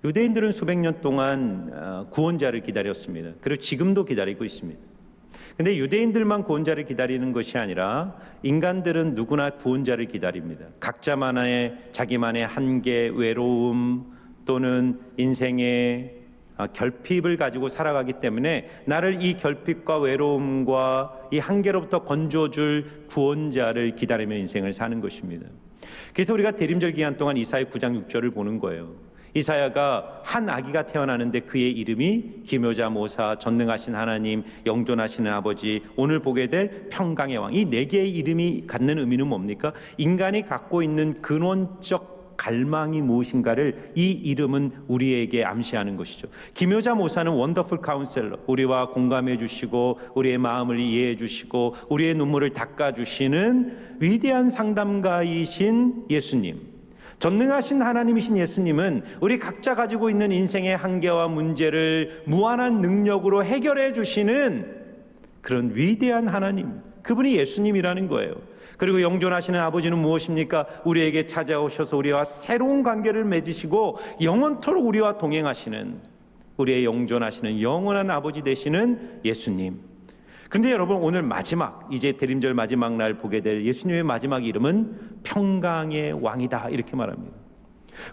유대인들은 수백 년 동안 구원자를 기다렸습니다. 그리고 지금도 기다리고 있습니다. 근데 유대인들만 구원자를 기다리는 것이 아니라 인간들은 누구나 구원자를 기다립니다. 각자만의 자기만의 한계, 외로움 또는 인생의 결핍을 가지고 살아가기 때문에 나를 이 결핍과 외로움과 이 한계로부터 건져줄 구원자를 기다리며 인생을 사는 것입니다. 그래서 우리가 대림절 기간 동안 이사야 9장 6절을 보는 거예요. 이사야가 한 아기가 태어나는데 그의 이름이 기묘자, 모사, 전능하신 하나님, 영존하시는 아버지, 오늘 보게 될 평강의 왕. 이 네 개의 이름이 갖는 의미는 뭡니까? 인간이 갖고 있는 근원적 갈망이 무엇인가를 이 이름은 우리에게 암시하는 것이죠. 기묘자 모사는 원더풀 카운셀러, 우리와 공감해 주시고 우리의 마음을 이해해 주시고 우리의 눈물을 닦아 주시는 위대한 상담가이신 예수님. 전능하신 하나님이신 예수님은 우리 각자 가지고 있는 인생의 한계와 문제를 무한한 능력으로 해결해 주시는 그런 위대한 하나님, 그분이 예수님이라는 거예요. 그리고 영존하시는 아버지는 무엇입니까? 우리에게 찾아오셔서 우리와 새로운 관계를 맺으시고 영원토록 우리와 동행하시는, 우리의 영존하시는 영원한 아버지 되시는 예수님. 그런데 여러분, 오늘 마지막, 이제 대림절 마지막 날 보게 될 예수님의 마지막 이름은 평강의 왕이다, 이렇게 말합니다.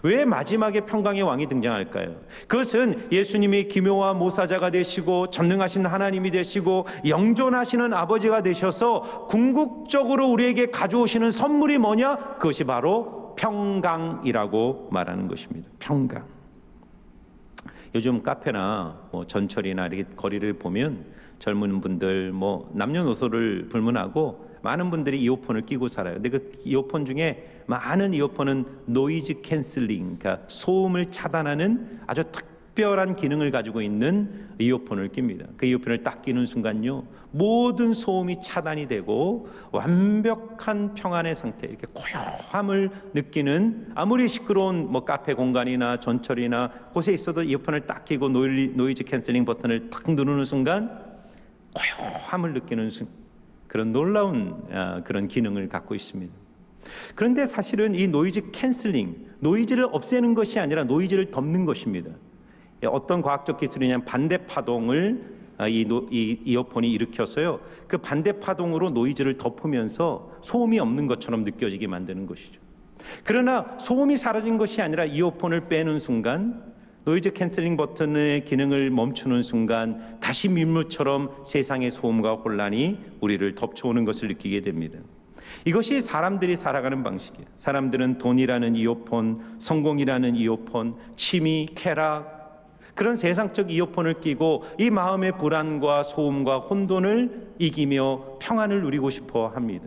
왜 마지막에 평강의 왕이 등장할까요? 그것은 예수님이 기묘와 모사자가 되시고 전능하신 하나님이 되시고 영존하시는 아버지가 되셔서 궁극적으로 우리에게 가져오시는 선물이 뭐냐? 그것이 바로 평강이라고 말하는 것입니다. 평강. 요즘 카페나 전철이나 이렇게 거리를 보면 젊은 분들 남녀노소를 불문하고 많은 분들이 이어폰을 끼고 살아요. 근데 그 이어폰 중에 많은 이어폰은 노이즈 캔슬링, 그러니까 소음을 차단하는 아주 특별한 기능을 가지고 있는 이어폰을 낍니다. 그 이어폰을 딱 끼는 순간요, 모든 소음이 차단이 되고 완벽한 평안의 상태, 이렇게 고요함을 느끼는, 아무리 시끄러운 카페 공간이나 전철이나 곳에 있어도 이어폰을 딱 끼고 노이즈 캔슬링 버튼을 딱 누르는 순간 고요함을 느끼는 그런 놀라운 그런 기능을 갖고 있습니다. 그런데 사실은 이 노이즈 캔슬링, 노이즈를 없애는 것이 아니라 노이즈를 덮는 것입니다. 어떤 과학적 기술이냐면 반대 파동을 이 이어폰이 일으켜서요, 그 반대 파동으로 노이즈를 덮으면서 소음이 없는 것처럼 느껴지게 만드는 것이죠. 그러나 소음이 사라진 것이 아니라 이어폰을 빼는 순간, 노이즈 캔슬링 버튼의 기능을 멈추는 순간 다시 민물처럼 세상의 소음과 혼란이 우리를 덮쳐오는 것을 느끼게 됩니다. 이것이 사람들이 살아가는 방식이에요. 사람들은 돈이라는 이어폰, 성공이라는 이어폰, 취미, 쾌락, 그런 세상적 이어폰을 끼고 이 마음의 불안과 소음과 혼돈을 이기며 평안을 누리고 싶어 합니다.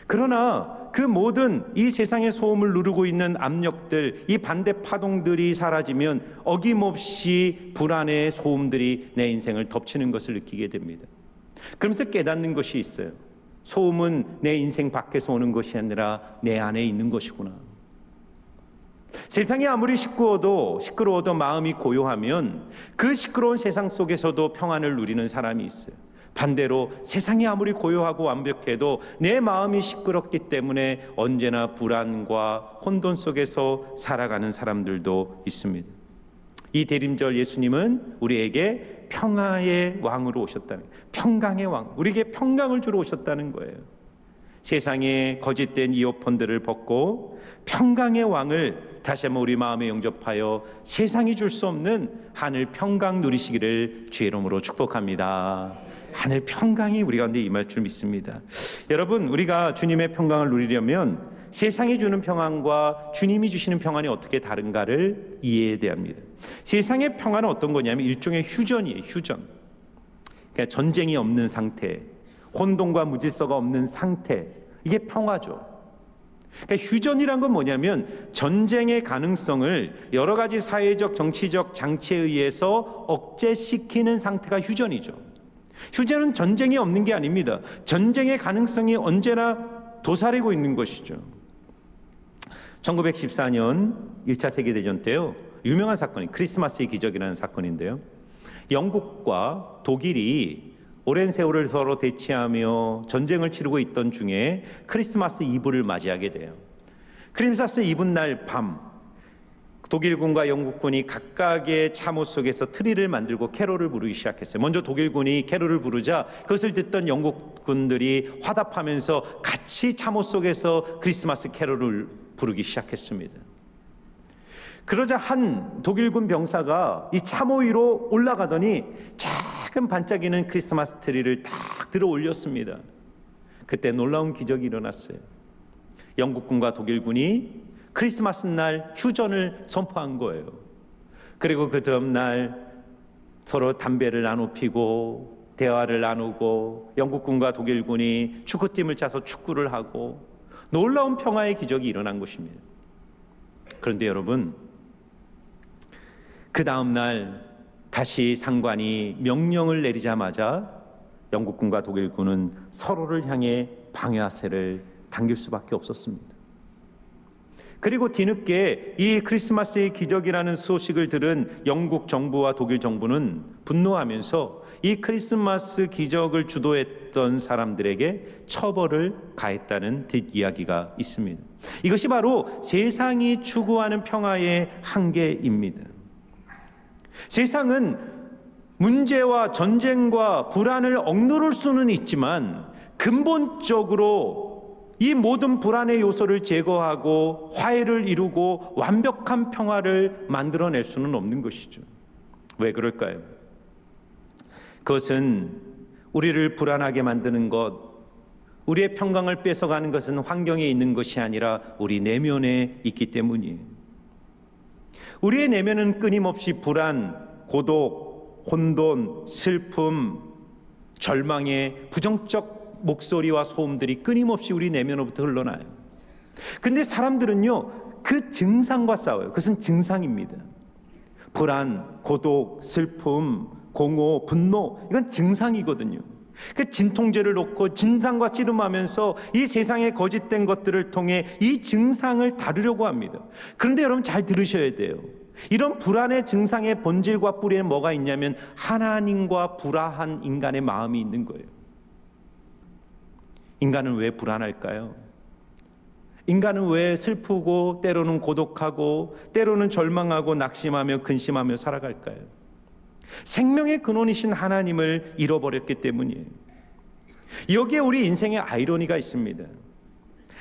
그러나 그 모든 이 세상의 소음을 누르고 있는 압력들, 이 반대 파동들이 사라지면 어김없이 불안의 소음들이 내 인생을 덮치는 것을 느끼게 됩니다. 그러면서 깨닫는 것이 있어요. 소음은 내 인생 밖에서 오는 것이 아니라 내 안에 있는 것이구나. 세상이 아무리 시끄러워도 마음이 고요하면 그 시끄러운 세상 속에서도 평안을 누리는 사람이 있어요. 반대로 세상이 아무리 고요하고 완벽해도 내 마음이 시끄럽기 때문에 언제나 불안과 혼돈 속에서 살아가는 사람들도 있습니다. 이 대림절 예수님은 우리에게 평화의 왕으로 오셨다는 거예요. 평강의 왕, 우리에게 평강을 주러 오셨다는 거예요. 세상에 거짓된 이어폰들을 벗고 평강의 왕을 다시 한번 우리 마음에 영접하여 세상이 줄 수 없는 하늘 평강 누리시기를 주의 이름으로 축복합니다. 하늘 평강이 우리 가운데 임할 줄 믿습니다. 여러분, 우리가 주님의 평강을 누리려면 세상이 주는 평안과 주님이 주시는 평안이 어떻게 다른가를 이해해야 합니다. 세상의 평안은 어떤 거냐면 일종의 휴전이에요. 휴전. 그러니까 전쟁이 없는 상태, 혼돈과 무질서가 없는 상태, 이게 평화죠. 그러니까 휴전이란 건 뭐냐면 전쟁의 가능성을 여러 가지 사회적, 정치적 장치에 의해서 억제시키는 상태가 휴전이죠. 휴전은 전쟁이 없는 게 아닙니다. 전쟁의 가능성이 언제나 도사리고 있는 것이죠. 1914년 1차 세계대전 때요, 유명한 사건이 크리스마스의 기적이라는 사건인데요, 영국과 독일이 오랜 세월을 서로 대치하며 전쟁을 치르고 있던 중에 크리스마스 이브를 맞이하게 돼요. 크리스마스 이브 날 밤, 독일군과 영국군이 각각의 참호 속에서 트리를 만들고 캐롤을 부르기 시작했어요. 먼저 독일군이 캐롤을 부르자 그것을 듣던 영국군들이 화답하면서 같이 참호 속에서 크리스마스 캐롤을 부르기 시작했습니다. 그러자 한 독일군 병사가 이 참호 위로 올라가더니 작은 반짝이는 크리스마스 트리를 딱 들어 올렸습니다. 그때 놀라운 기적이 일어났어요. 영국군과 독일군이 크리스마스 날 휴전을 선포한 거예요. 그리고 그 다음 날 서로 담배를 나눠 피고 대화를 나누고 영국군과 독일군이 축구팀을 짜서 축구를 하고 놀라운 평화의 기적이 일어난 것입니다. 그런데 여러분, 그 다음 날 다시 상관이 명령을 내리자마자 영국군과 독일군은 서로를 향해 방야쇠를 당길 수밖에 없었습니다. 그리고 뒤늦게 이 크리스마스의 기적이라는 소식을 들은 영국 정부와 독일 정부는 분노하면서 이 크리스마스 기적을 주도했던 사람들에게 처벌을 가했다는 뒷이야기가 있습니다. 이것이 바로 세상이 추구하는 평화의 한계입니다. 세상은 문제와 전쟁과 불안을 억누를 수는 있지만 근본적으로 이 모든 불안의 요소를 제거하고 화해를 이루고 완벽한 평화를 만들어낼 수는 없는 것이죠. 왜 그럴까요? 그것은 우리를 불안하게 만드는 것, 우리의 평강을 뺏어가는 것은 환경에 있는 것이 아니라 우리 내면에 있기 때문이에요. 우리의 내면은 끊임없이 불안, 고독, 혼돈, 슬픔, 절망의 부정적 목소리와 소음들이 끊임없이 우리 내면으로부터 흘러나요. 근데 사람들은요, 그 증상과 싸워요. 그것은 증상입니다. 불안, 고독, 슬픔, 공허, 분노, 이건 증상이거든요. 그 진통제를 놓고 진상과 씨름하면서 이 세상의 거짓된 것들을 통해 이 증상을 다루려고 합니다. 그런데 여러분 잘 들으셔야 돼요. 이런 불안의 증상의 본질과 뿌리에 뭐가 있냐면 하나님과 불화한 인간의 마음이 있는 거예요. 인간은 왜 불안할까요? 인간은 왜 슬프고 때로는 고독하고 때로는 절망하고 낙심하며 근심하며 살아갈까요? 생명의 근원이신 하나님을 잃어버렸기 때문이에요. 여기에 우리 인생의 아이러니가 있습니다.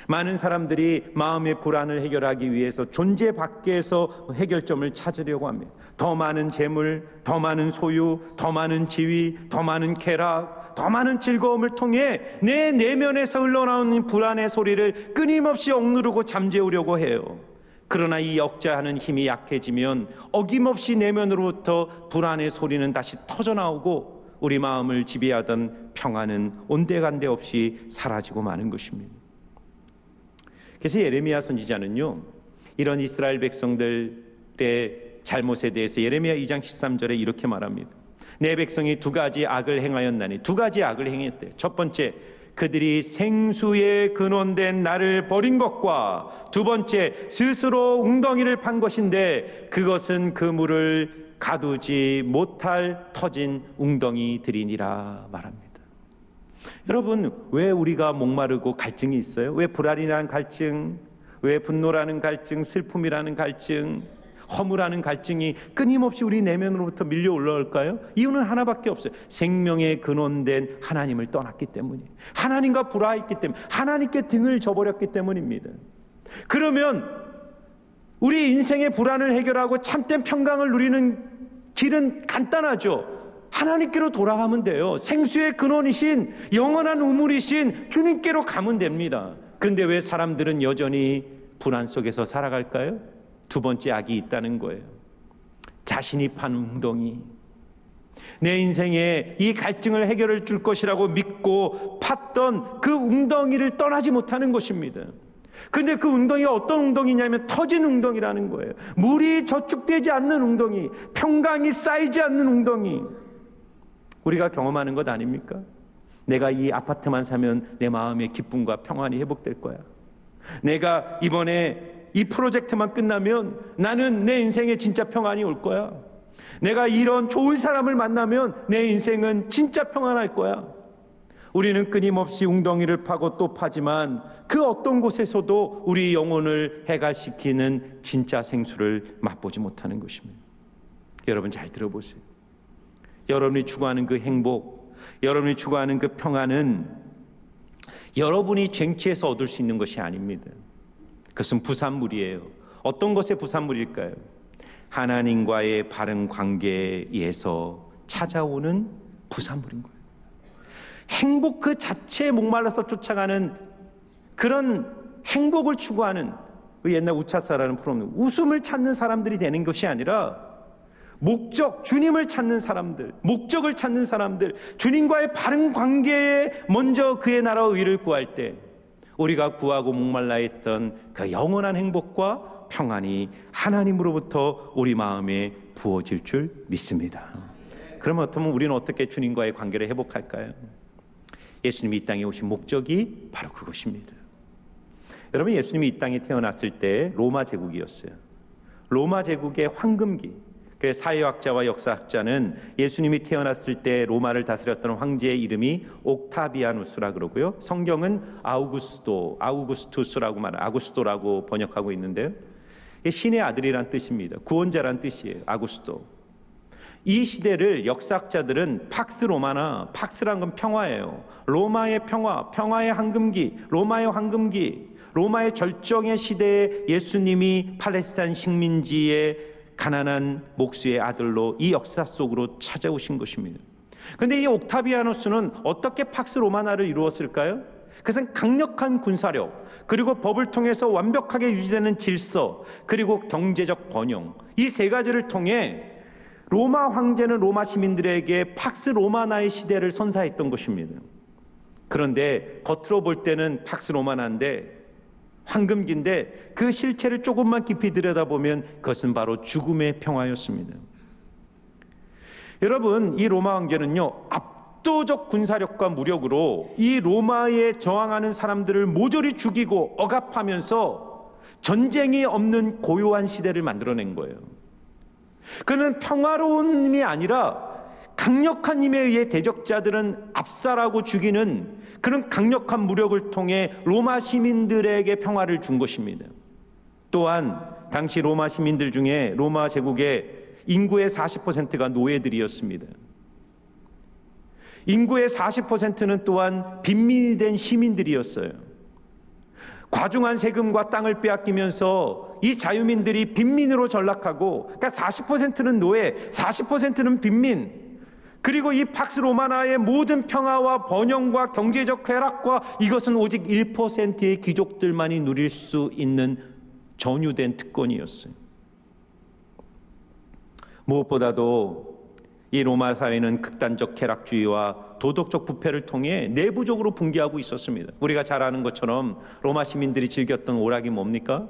많은 사람들이 마음의 불안을 해결하기 위해서 존재 밖에서 해결점을 찾으려고 합니다. 더 많은 재물, 더 많은 소유, 더 많은 지위, 더 많은 쾌락, 더 많은 즐거움을 통해 내 내면에서 흘러나오는 불안의 소리를 끊임없이 억누르고 잠재우려고 해요. 그러나 이 억제하는 힘이 약해지면 어김없이 내면으로부터 불안의 소리는 다시 터져나오고 우리 마음을 지배하던 평안은 온데간데 없이 사라지고 마는 것입니다. 그래서 예레미야 선지자는요, 이런 이스라엘 백성들의 잘못에 대해서 예레미야 2장 13절에 이렇게 말합니다. 내 백성이 두 가지 악을 행하였나니, 두 가지 악을 행했대요. 첫 번째, 그들이 생수에 근원된 나를 버린 것과 두 번째, 스스로 웅덩이를 판 것인데 그것은 그 물을 가두지 못할 터진 웅덩이들이니라 말합니다. 여러분, 왜 우리가 목마르고 갈증이 있어요? 왜 불안이라는 갈증, 왜 분노라는 갈증, 슬픔이라는 갈증, 허무라는 갈증이 끊임없이 우리 내면으로부터 밀려 올라올까요? 이유는 하나밖에 없어요. 생명의 근원된 하나님을 떠났기 때문이에요. 하나님과 불화했기 때문에, 하나님께 등을 져버렸기 때문입니다. 그러면 우리 인생의 불안을 해결하고 참된 평강을 누리는 길은 간단하죠. 하나님께로 돌아가면 돼요. 생수의 근원이신 영원한 우물이신 주님께로 가면 됩니다. 그런데 왜 사람들은 여전히 불안 속에서 살아갈까요? 두 번째 악이 있다는 거예요. 자신이 판 웅덩이, 내 인생에 이 갈증을 해결해 줄 것이라고 믿고 팠던 그 웅덩이를 떠나지 못하는 것입니다. 근데 그 웅덩이가 어떤 웅덩이냐면 터진 웅덩이라는 거예요. 물이 저축되지 않는 웅덩이, 평강이 쌓이지 않는 웅덩이. 우리가 경험하는 것 아닙니까? 내가 이 아파트만 사면 내 마음의 기쁨과 평안이 회복될 거야. 내가 이번에 이 프로젝트만 끝나면 나는 내 인생에 진짜 평안이 올 거야. 내가 이런 좋은 사람을 만나면 내 인생은 진짜 평안할 거야. 우리는 끊임없이 웅덩이를 파고 또 파지만 그 어떤 곳에서도 우리 영혼을 해갈시키는 진짜 생수를 맛보지 못하는 것입니다. 여러분 잘 들어보세요. 여러분이 추구하는 그 행복, 여러분이 추구하는 그 평안은 여러분이 쟁취해서 얻을 수 있는 것이 아닙니다. 그것은 부산물이에요. 어떤 것의 부산물일까요? 하나님과의 바른 관계에 의해서 찾아오는 부산물인 거예요. 행복 그 자체에 목말라서 쫓아가는 그런 행복을 추구하는 옛날 우차사라는 프로그램, 웃음을 찾는 사람들이 되는 것이 아니라 목적, 주님을 찾는 사람들, 목적을 찾는 사람들, 주님과의 바른 관계에 먼저 그의 나라와 의를 구할 때 우리가 구하고 목말라 했던 그 영원한 행복과 평안이 하나님으로부터 우리 마음에 부어질 줄 믿습니다. 그러면 어쩌면 우리는 어떻게 주님과의 관계를 회복할까요? 예수님이 이 땅에 오신 목적이 바로 그것입니다. 여러분, 예수님이 이 땅에 태어났을 때 로마 제국이었어요. 로마 제국의 황금기. 그래서 사회학자와 역사학자는 예수님이 태어났을 때 로마를 다스렸던 황제의 이름이 옥타비아누스라 그러고요. 성경은 아우구스투스라고 말하는 아구스토라고 번역하고 있는데요. 신의 아들이란 뜻입니다. 구원자란 뜻이에요. 아구스토. 이 시대를 역사학자들은 팍스 로마나, 팍스란 건 평화예요. 로마의 평화, 평화의 황금기, 로마의 황금기, 로마의 절정의 시대에 예수님이 팔레스타인 식민지의 가난한 목수의 아들로 이 역사 속으로 찾아오신 것입니다. 그런데 이 옥타비아누스는 어떻게 팍스 로마나를 이루었을까요? 그것은 강력한 군사력, 그리고 법을 통해서 완벽하게 유지되는 질서, 그리고 경제적 번영, 이 세 가지를 통해 로마 황제는 로마 시민들에게 팍스 로마나의 시대를 선사했던 것입니다. 그런데 겉으로 볼 때는 팍스 로마나인데 황금기인데 그 실체를 조금만 깊이 들여다보면 그것은 바로 죽음의 평화였습니다. 여러분, 이 로마 황제는요, 압도적 군사력과 무력으로 이 로마에 저항하는 사람들을 모조리 죽이고 억압하면서 전쟁이 없는 고요한 시대를 만들어낸 거예요. 그는 평화로운 힘이 아니라 강력한 힘에 의해 대적자들은 압살하고 죽이는 그런 강력한 무력을 통해 로마 시민들에게 평화를 준 것입니다. 또한 당시 로마 시민들 중에 로마 제국의 인구의 40%가 노예들이었습니다. 인구의 40%는 또한 빈민이 된 시민들이었어요. 과중한 세금과 땅을 빼앗기면서 이 자유민들이 빈민으로 전락하고, 그러니까 40%는 노예, 40%는 빈민, 그리고 이 팍스 로마나의 모든 평화와 번영과 경제적 쾌락과 이것은 오직 1%의 귀족들만이 누릴 수 있는 전유된 특권이었어요. 무엇보다도 이 로마 사회는 극단적 쾌락주의와 도덕적 부패를 통해 내부적으로 붕괴하고 있었습니다. 우리가 잘 아는 것처럼 로마 시민들이 즐겼던 오락이 뭡니까?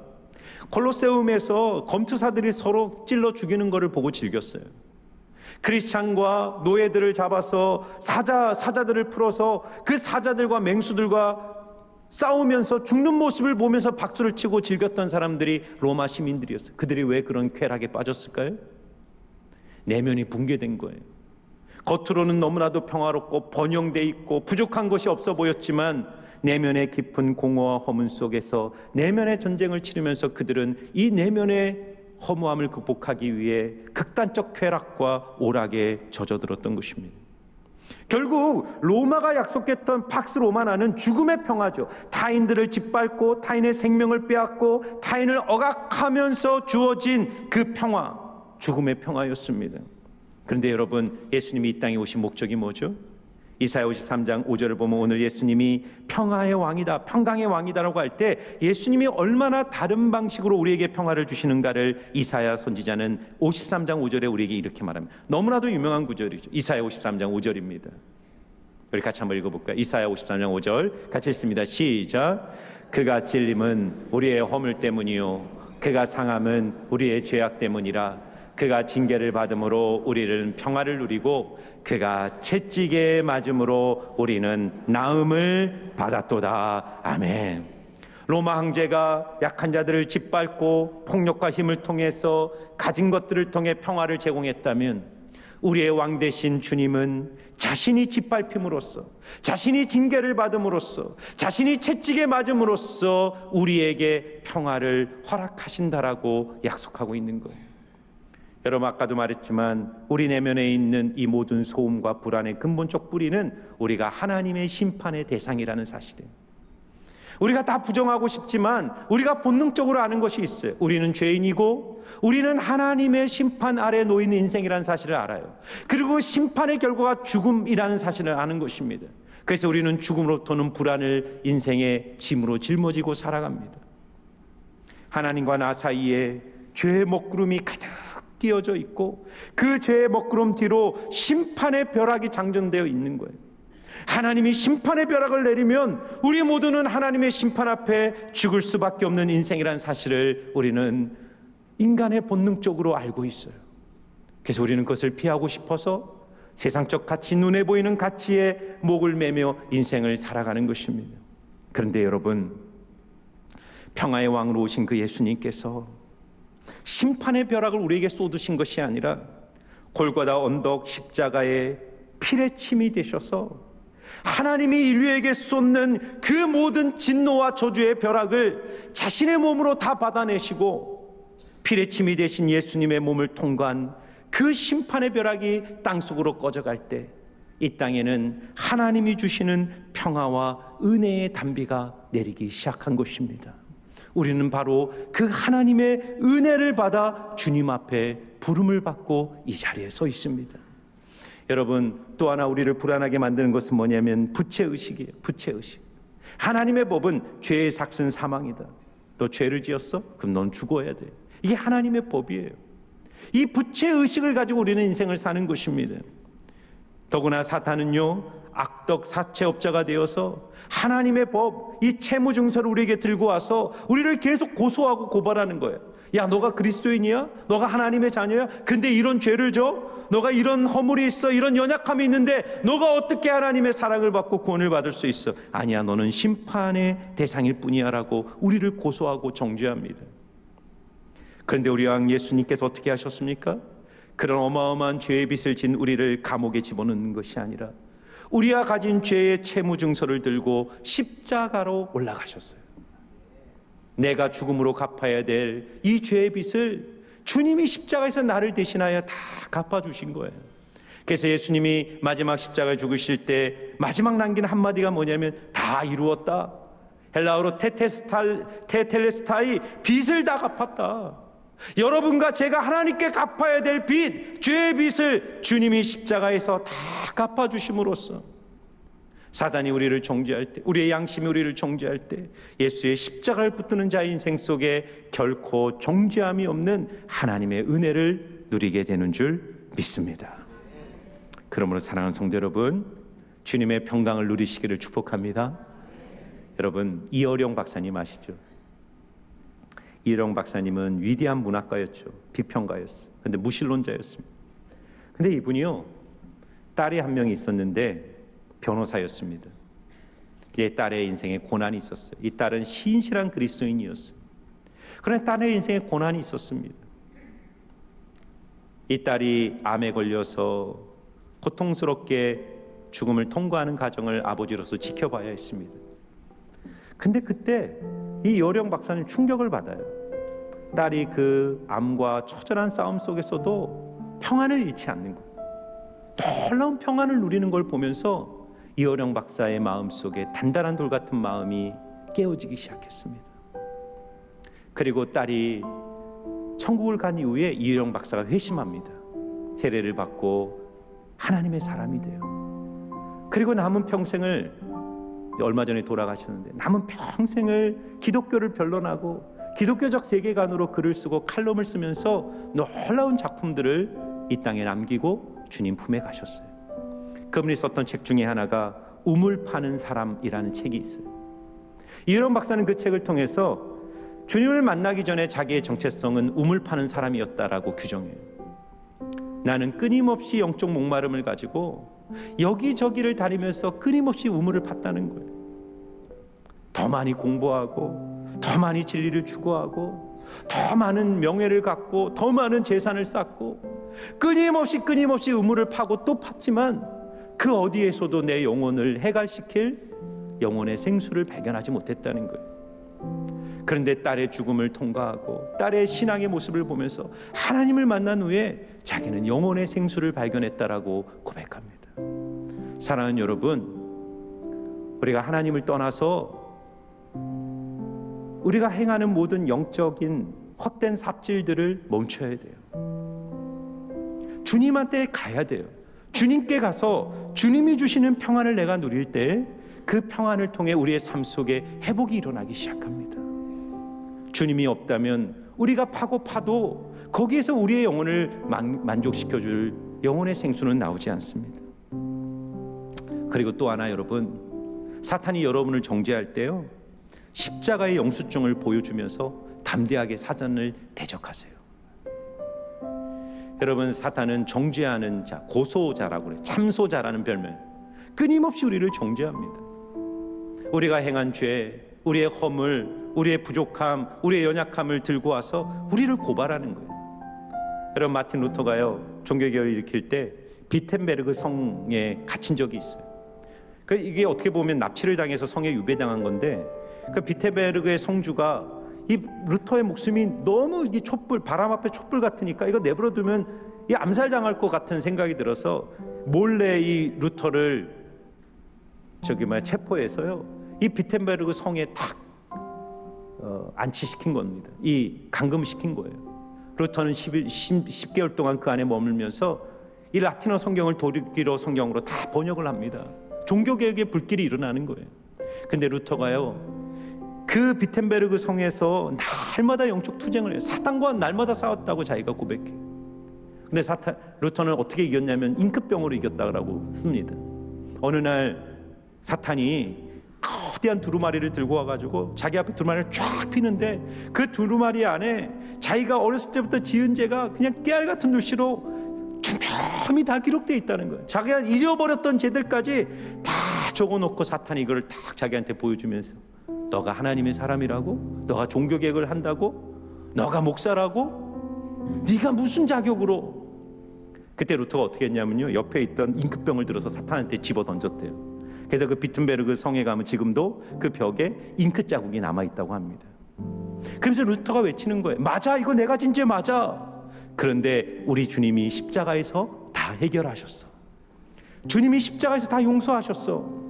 콜로세움에서 검투사들이 서로 찔러 죽이는 것을 보고 즐겼어요. 크리스찬과 노예들을 잡아서 사자들을 풀어서 그 사자들과 맹수들과 싸우면서 죽는 모습을 보면서 박수를 치고 즐겼던 사람들이 로마 시민들이었어요. 그들이 왜 그런 쾌락에 빠졌을까요? 내면이 붕괴된 거예요. 겉으로는 너무나도 평화롭고 번영돼 있고 부족한 것이 없어 보였지만 내면의 깊은 공허와 허문 속에서 내면의 전쟁을 치르면서 그들은 이 내면의 허무함을 극복하기 위해 극단적 쾌락과 오락에 젖어들었던 것입니다. 결국 로마가 약속했던 팍스 로마나는 죽음의 평화죠. 타인들을 짓밟고 타인의 생명을 빼앗고 타인을 억압하면서 주어진 그 평화, 죽음의 평화였습니다. 그런데 여러분, 예수님이 이 땅에 오신 목적이 뭐죠? 이사야 53장 5절을 보면 오늘 예수님이 평화의 왕이다, 평강의 왕이다라고 할 때 예수님이 얼마나 다른 방식으로 우리에게 평화를 주시는가를 이사야 선지자는 53장 5절에 우리에게 이렇게 말합니다. 너무나도 유명한 구절이죠. 이사야 53장 5절입니다. 우리 같이 한번 읽어볼까요? 이사야 53장 5절 같이 읽습니다. 시작. 그가 찔림은 우리의 허물 때문이요 그가 상함은 우리의 죄악 때문이라. 그가 징계를 받음으로 우리는 평화를 누리고 그가 채찍에 맞음으로 우리는 나음을 받았도다. 아멘. 로마 황제가 약한 자들을 짓밟고 폭력과 힘을 통해서 가진 것들을 통해 평화를 제공했다면 우리의 왕 되신 주님은 자신이 짓밟힘으로써, 자신이 징계를 받음으로써, 자신이 채찍에 맞음으로써 우리에게 평화를 허락하신다라고 약속하고 있는 거예요. 여러분, 아까도 말했지만 우리 내면에 있는 이 모든 소음과 불안의 근본적 뿌리는 우리가 하나님의 심판의 대상이라는 사실이에요. 우리가 다 부정하고 싶지만 우리가 본능적으로 아는 것이 있어요. 우리는 죄인이고 우리는 하나님의 심판 아래 놓인 인생이라는 사실을 알아요. 그리고 심판의 결과가 죽음이라는 사실을 아는 것입니다. 그래서 우리는 죽음으로부터는 불안을 인생의 짐으로 짊어지고 살아갑니다. 하나님과 나 사이에 죄의 먹구름이 가득 띄어져 있고 그 죄의 먹구름 뒤로 심판의 벼락이 장전되어 있는 거예요. 하나님이 심판의 벼락을 내리면 우리 모두는 하나님의 심판 앞에 죽을 수밖에 없는 인생이라는 사실을 우리는 인간의 본능적으로 알고 있어요. 그래서 우리는 그것을 피하고 싶어서 세상적 가치, 눈에 보이는 가치에 목을 매며 인생을 살아가는 것입니다. 그런데 여러분, 평화의 왕으로 오신 그 예수님께서 심판의 벼락을 우리에게 쏟으신 것이 아니라 골고다 언덕 십자가의 피의 침이 되셔서 하나님이 인류에게 쏟는 그 모든 진노와 저주의 벼락을 자신의 몸으로 다 받아내시고 피의 침이 되신 예수님의 몸을 통과한 그 심판의 벼락이 땅속으로 꺼져갈 때 이 땅에는 하나님이 주시는 평화와 은혜의 단비가 내리기 시작한 것입니다. 우리는 바로 그 하나님의 은혜를 받아 주님 앞에 부름을 받고 이 자리에 서 있습니다. 여러분, 또 하나 우리를 불안하게 만드는 것은 뭐냐면 부채의식이에요. 부채의식. 하나님의 법은 죄의 삭은 사망이다. 너 죄를 지었어? 그럼 넌 죽어야 돼. 이게 하나님의 법이에요. 이 부채의식을 가지고 우리는 인생을 사는 것입니다. 더구나 사탄은요, 악덕 사채업자가 되어서 하나님의 법, 이 채무증서를 우리에게 들고 와서 우리를 계속 고소하고 고발하는 거예요. 야, 너가 그리스도인이야? 너가 하나님의 자녀야? 근데 이런 죄를 져? 너가 이런 허물이 있어, 이런 연약함이 있는데 너가 어떻게 하나님의 사랑을 받고 구원을 받을 수 있어? 아니야, 너는 심판의 대상일 뿐이야 라고 우리를 고소하고 정죄합니다. 그런데 우리 왕 예수님께서 어떻게 하셨습니까? 그런 어마어마한 죄의 빚을 진 우리를 감옥에 집어넣는 것이 아니라 우리가 가진 죄의 채무증서를 들고 십자가로 올라가셨어요. 내가 죽음으로 갚아야 될 이 죄의 빚을 주님이 십자가에서 나를 대신하여 다 갚아주신 거예요. 그래서 예수님이 마지막 십자가에 죽으실 때 마지막 남긴 한마디가 뭐냐면 다 이루었다. 헬라어로 테텔레스타이, 빚을 다 갚았다. 여러분과 제가 하나님께 갚아야 될 빚, 죄의 빚을 주님이 십자가에서 다 갚아주심으로써 사단이 우리를 정죄할 때, 우리의 양심이 우리를 정죄할 때 예수의 십자가를 붙드는 자의 인생 속에 결코 정죄함이 없는 하나님의 은혜를 누리게 되는 줄 믿습니다. 그러므로 사랑하는 성도 여러분, 주님의 평강을 누리시기를 축복합니다. 여러분, 이어령 박사님 아시죠? 이어령 박사님은 위대한 문학가였죠. 비평가였어요. 그런데 무신론자였습니다. 근데 이분이요, 딸이 한 명이 있었는데 변호사였습니다. 이 딸의 인생에 고난이 있었어요. 이 딸은 신실한 그리스도인이었어요. 그런데 딸의 인생에 고난이 있었습니다. 이 딸이 암에 걸려서 고통스럽게 죽음을 통과하는 과정을 아버지로서 지켜봐야 했습니다. 근데 그때 이 여령 박사는 충격을 받아요. 딸이 그 암과 처절한 싸움 속에서도 평안을 잃지 않는 것, 놀라운 평안을 누리는 걸 보면서 이어령 박사의 마음속에 단단한 돌 같은 마음이 깨어지기 시작했습니다. 그리고 딸이 천국을 간 이후에 이어령 박사가 회심합니다. 세례를 받고 하나님의 사람이 돼요. 그리고 남은 평생을, 얼마 전에 돌아가셨는데 남은 평생을 기독교를 변론하고 기독교적 세계관으로 글을 쓰고 칼럼을 쓰면서 놀라운 작품들을 이 땅에 남기고 주님 품에 가셨어요. 그분이 썼던 책 중에 하나가 우물 파는 사람이라는 책이 있어요. 이어령 박사는 그 책을 통해서 주님을 만나기 전에 자기의 정체성은 우물 파는 사람이었다라고 규정해요. 나는 끊임없이 영적 목마름을 가지고 여기저기를 다니면서 끊임없이 우물을 팠다는 거예요. 더 많이 공부하고 더 많이 진리를 추구하고 더 많은 명예를 갖고 더 많은 재산을 쌓고 끊임없이 우물을 파고 또 팠지만 그 어디에서도 내 영혼을 해갈시킬 영혼의 생수를 발견하지 못했다는 거예요. 그런데 딸의 죽음을 통과하고 딸의 신앙의 모습을 보면서 하나님을 만난 후에 자기는 영혼의 생수를 발견했다라고 고백합니다. 사랑하는 여러분, 우리가 하나님을 떠나서 우리가 행하는 모든 영적인 헛된 삽질들을 멈춰야 돼요. 주님한테 가야 돼요. 주님께 가서 주님이 주시는 평안을 내가 누릴 때 그 평안을 통해 우리의 삶 속에 회복이 일어나기 시작합니다. 주님이 없다면 우리가 파고 파도 거기에서 우리의 영혼을 만족시켜줄 영혼의 생수는 나오지 않습니다. 그리고 또 하나, 여러분, 사탄이 여러분을 정죄할 때요, 십자가의 영수증을 보여주면서 담대하게 사단을 대적하세요. 여러분, 사탄은 정죄하는 자, 고소자라고 그래요. 참소자라는 별명. 끊임없이 우리를 정죄합니다. 우리가 행한 죄, 우리의 허물, 우리의 부족함, 우리의 연약함을 들고 와서 우리를 고발하는 거예요. 여러분, 마틴 루터가요, 종교개혁을 일으킬 때 비텐베르그 성에 갇힌 적이 있어요. 이게 어떻게 보면 납치를 당해서 성에 유배당한 건데, 그 비텐베르그의 성주가 이 루터의 목숨이 너무 이 촛불, 바람 앞에 촛불 같으니까 이거 내버려두면 이 암살당할 것 같은 생각이 들어서 몰래 이 루터를 체포해서요, 이 비텐베르그 성에 딱 안치시킨 겁니다. 이 감금시킨 거예요. 루터는 10개월 동안 그 안에 머물면서 이 라틴어 성경을 도르기로 성경으로 다 번역을 합니다. 종교개혁의 불길이 일어나는 거예요. 근데 루터가요, 그 비텐베르그 성에서 날마다 영적 투쟁을 해요. 사탄과 날마다 싸웠다고 자기가 고백해요. 근데 루터는 어떻게 이겼냐면 임급병으로 이겼다고 씁니다. 어느 날 사탄이 거대한 두루마리를 들고 와가지고 자기 앞에 두루마리를 쫙 피는데 그 두루마리 안에 자기가 어렸을 때부터 지은 죄가 그냥 깨알 같은 글씨로 촘촘히 다 기록되어 있다는 거예요. 자기가 잊어버렸던 죄들까지 다 적어놓고 사탄이 이걸 딱 자기한테 보여주면서, 너가 하나님의 사람이라고? 너가 종교개혁을 한다고? 너가 목사라고? 네가 무슨 자격으로? 그때 루터가 어떻게 했냐면요, 옆에 있던 임급병을 들어서 사탄한테 집어 던졌대요. 그래서 그 비텐베르그 성에 가면 지금도 그 벽에 잉크 자국이 남아있다고 합니다. 그러면서 루터가 외치는 거예요. 맞아, 이거 내가 진 죄 맞아. 그런데 우리 주님이 십자가에서 다 해결하셨어. 주님이 십자가에서 다 용서하셨어.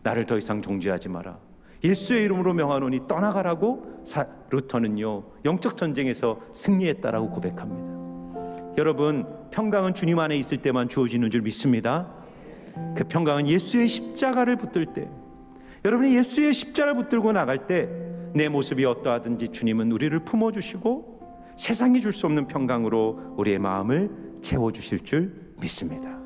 나를 더 이상 정죄하지 마라. 예수의 이름으로 명하노니 떠나가라고 루터는요, 영적 전쟁에서 승리했다라고 고백합니다. 여러분, 평강은 주님 안에 있을 때만 주어지는 줄 믿습니다. 그 평강은 예수의 십자가를 붙들 때, 여러분이 예수의 십자가를 붙들고 나갈 때 내 모습이 어떠하든지 주님은 우리를 품어주시고 세상이 줄 수 없는 평강으로 우리의 마음을 채워주실 줄 믿습니다.